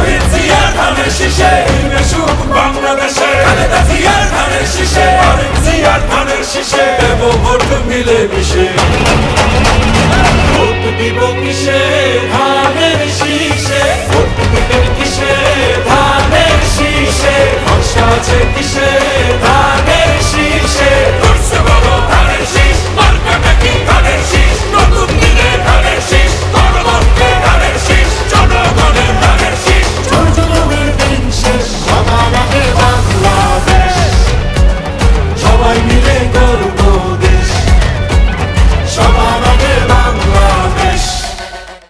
শহীদ জিয়ার ধানের শীষে সুখ বাংলাদেশে খালেদা জিয়ার ধানের শীষে তারেক জিয়ার ধানের শীষে দেব ভোট মিলে মিশে ভোট দিব কিসে